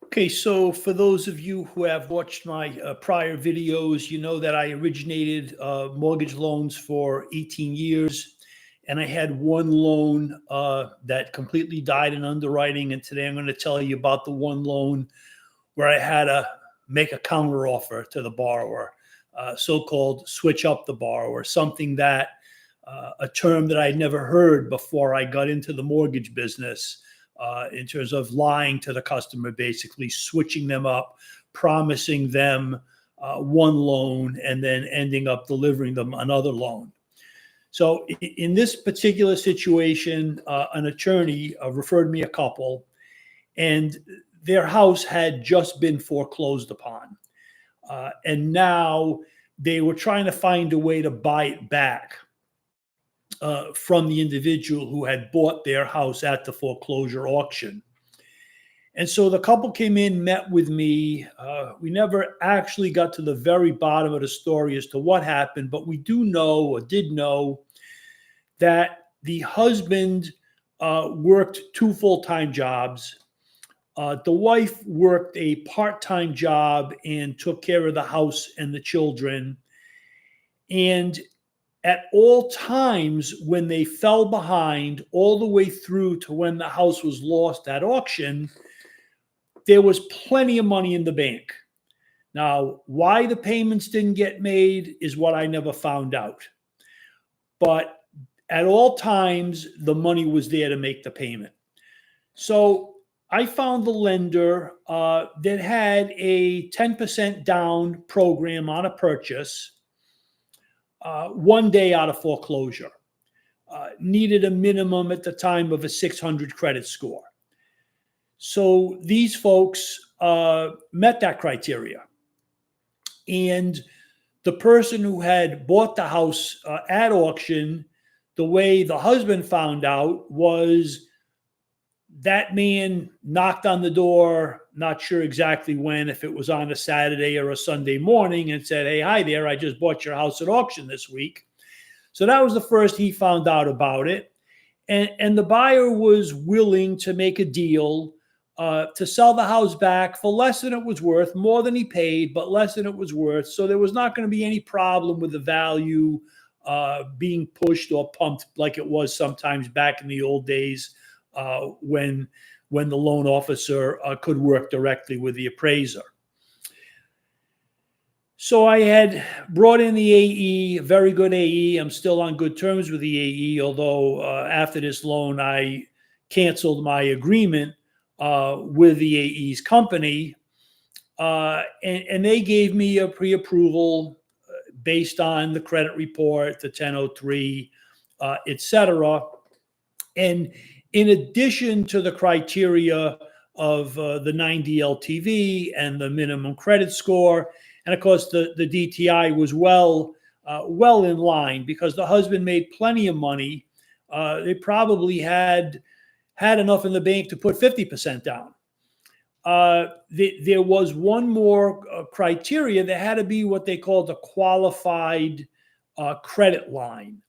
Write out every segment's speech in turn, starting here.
Okay, so for those of you who have watched my prior videos, you know that I originated mortgage loans for 18 years, and I had one loan that completely died in underwriting. And today I'm going to tell you about the one loan where I had to make a counter offer to the borrower, so-called switch up the borrower, something that a term that I'd never heard before I got into the mortgage business, in terms of lying to the customer, basically switching them up, promising them one loan, and then ending up delivering them another loan. So in this particular situation, an attorney referred me a couple, and their house had just been foreclosed upon. And now they were trying to find a way to buy it back from the individual who had bought their house at the foreclosure auction. And so the couple came in, met with me. We never actually got to the very bottom of the story as to what happened, but we do know, or did know, that the husband worked two full-time jobs. The wife worked a part-time job and took care of the house and the children. And at all times, when they fell behind, all the way through to when the house was lost at auction, there was plenty of money in the bank. Now, why the payments didn't get made is what I never found out. But at all times, the money was there to make the payment. So I found the lender that had a 10% down program on a purchase, 1 day out of foreclosure, needed a minimum at the time of a 600 credit score. So these folks met that criteria. And the person who had bought the house at auction, the way the husband found out was that man knocked on the door, not sure exactly when, if it was on a Saturday or a Sunday morning, and said, "Hey, hi there, I just bought your house at auction this week." So that was the first he found out about it. And the buyer was willing to make a deal to sell the house back for less than it was worth, more than he paid, but less than it was worth. So there was not going to be any problem with the value being pushed or pumped like it was sometimes back in the old days, when the loan officer could work directly with the appraiser. So I had brought in the AE, very good AE. I'm still on good terms with the AE, although after this loan, I canceled my agreement with the AE's company. And they gave me a pre-approval based on the credit report, the 1003, et cetera. And in addition to the criteria of the 90 LTV and the minimum credit score, and of course the DTI was well in line, because the husband made plenty of money. They probably had enough in the bank to put 50% down. There was one more criteria. There had to be what they called a qualified credit line,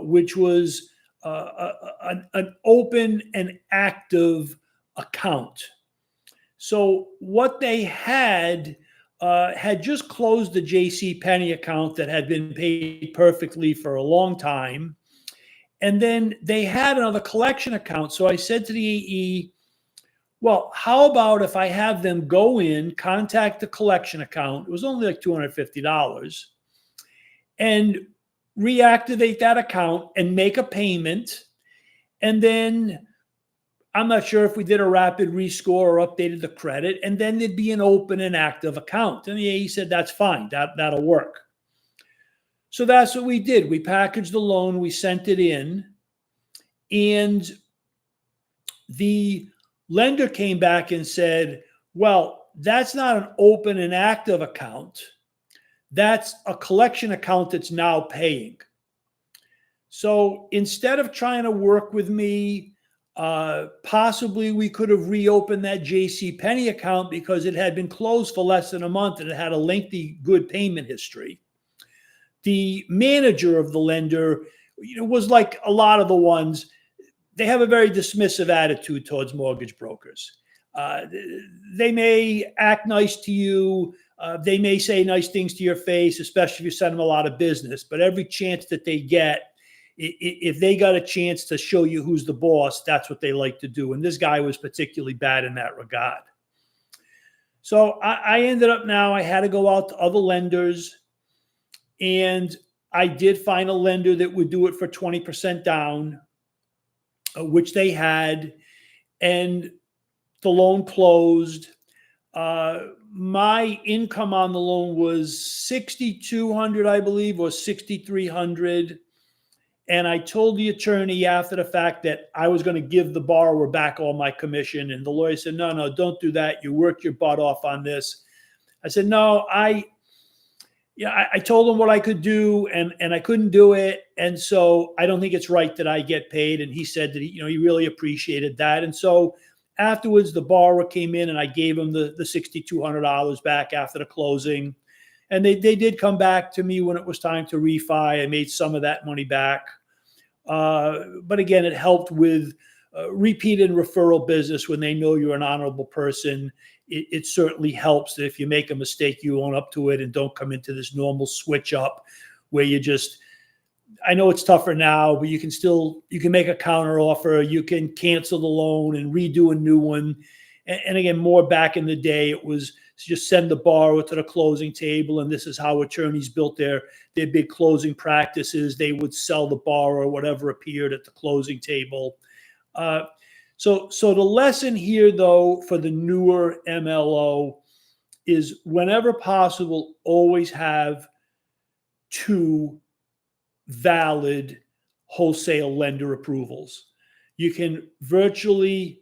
which was an open and active account. So what they had just closed the J.C. Penney account that had been paid perfectly for a long time. And then they had another collection account. So I said to the AE, well, how about if I have them go in, contact the collection account? It was only like $250, and reactivate that account and make a payment. And then I'm not sure if we did a rapid rescore or updated the credit, and then there'd be an open and active account. And the AE said, that's fine, that'll work. So that's what we did. We packaged the loan, we sent it in, and the lender came back and said, well, that's not an open and active account. That's a collection account that's now paying. So instead of trying to work with me, possibly we could have reopened that J.C. Penney account because it had been closed for less than a month and it had a lengthy good payment history. The manager of the lender, was like a lot of the ones. They have a very dismissive attitude towards mortgage brokers. Uh, they may act nice to you. They may say nice things to your face, especially if you send them a lot of business. But every chance that they get, if they got a chance to show you who's the boss, that's what they like to do. And this guy was particularly bad in that regard. So I ended up now, I had to go out to other lenders, and I did find a lender that would do it for 20% down, which they had, and the loan closed. My income on the loan was $6,200, I believe, or $6,300. And I told the attorney after the fact that I was going to give the borrower back all my commission. And the lawyer said, no, don't do that. You worked your butt off on this. I said, no, I told him what I could do, and I couldn't do it. And so I don't think it's right that I get paid. And he said that he really appreciated that. And so afterwards, the borrower came in and I gave him the $6,200 back after the closing. And they did come back to me when it was time to refi. I made some of that money back. But again, it helped with repeated referral business when they know you're an honorable person. It certainly helps that if you make a mistake, you own up to it and don't come into this normal switch up where you just, I know it's tougher now, but you can make a counter offer. You can cancel the loan and redo a new one. And again, more back in the day, it was just send the borrower to the closing table. And this is how attorneys built their big closing practices. They would sell the borrower whatever appeared at the closing table. So the lesson here, though, for the newer MLO is whenever possible, always have two valid wholesale lender approvals. You can virtually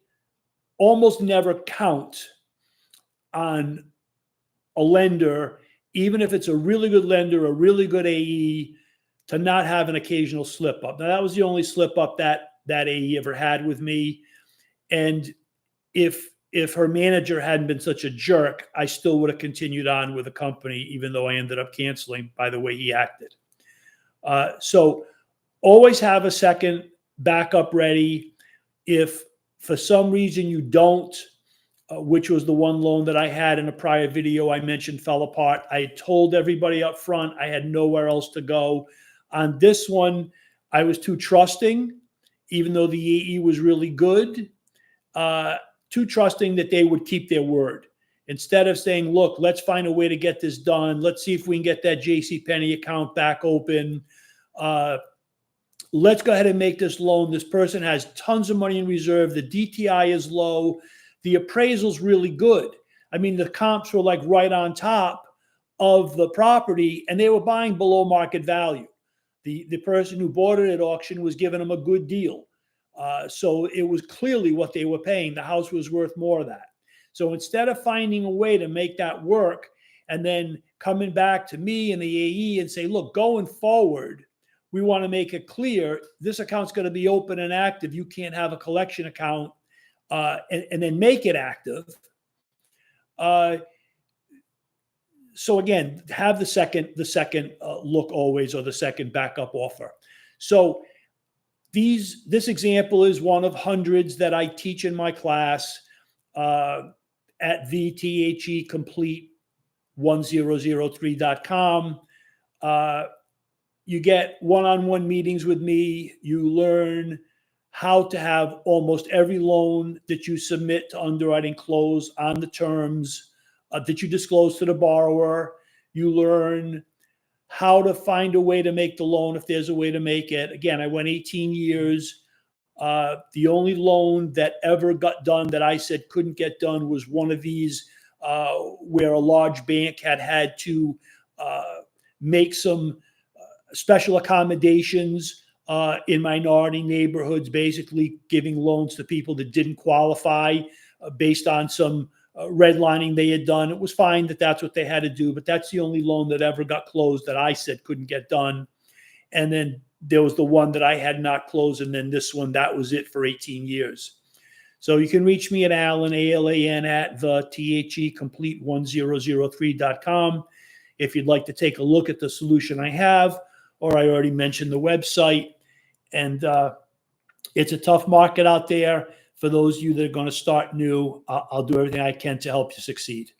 almost never count on a lender, even if it's a really good lender, a really good AE, to not have an occasional slip up. Now, that was the only slip up that AE ever had with me. And if her manager hadn't been such a jerk, I still would have continued on with the company, even though I ended up canceling by the way he acted. So always have a second backup ready. If for some reason you don't, which was the one loan that I had in a prior video I mentioned fell apart, I told everybody up front I had nowhere else to go. On this one, I was too trusting, even though the AE was really good, too trusting that they would keep their word. Instead of saying, look, let's find a way to get this done. Let's see if we can get that JCPenney account back open. Let's go ahead and make this loan. This person has tons of money in reserve. The DTI is low. The appraisal's really good. I mean, the comps were like right on top of the property, and they were buying below market value. The person who bought it at auction was giving them a good deal. So it was clearly what they were paying. The house was worth more of that. So instead of finding a way to make that work and then coming back to me and the AE and say, look, going forward, we want to make it clear this account's going to be open and active. You can't have a collection account and then make it active. So again, have the second look always, or the second backup offer. So this example is one of hundreds that I teach in my class at TheComplete1003.com. You get one-on-one meetings with me. You learn how to have almost every loan that you submit to underwriting close on the terms that you disclose to the borrower. You learn how to find a way to make the loan if there's a way to make it. Again, I went 18 years. The only loan that ever got done that I said couldn't get done was one of these where a large bank had to make some special accommodations in minority neighborhoods, basically giving loans to people that didn't qualify based on some redlining they had done. It was fine that that's what they had to do, but that's the only loan that ever got closed that I said couldn't get done. And then there was the one that I had not closed, and then this one, that was it for 18 years. So you can reach me at Alan, ALAN, at TheComplete1003.com if you'd like to take a look at the solution I have, or I already mentioned the website. And it's a tough market out there. for those of you that are going to start new. I'll do everything I can to help you succeed.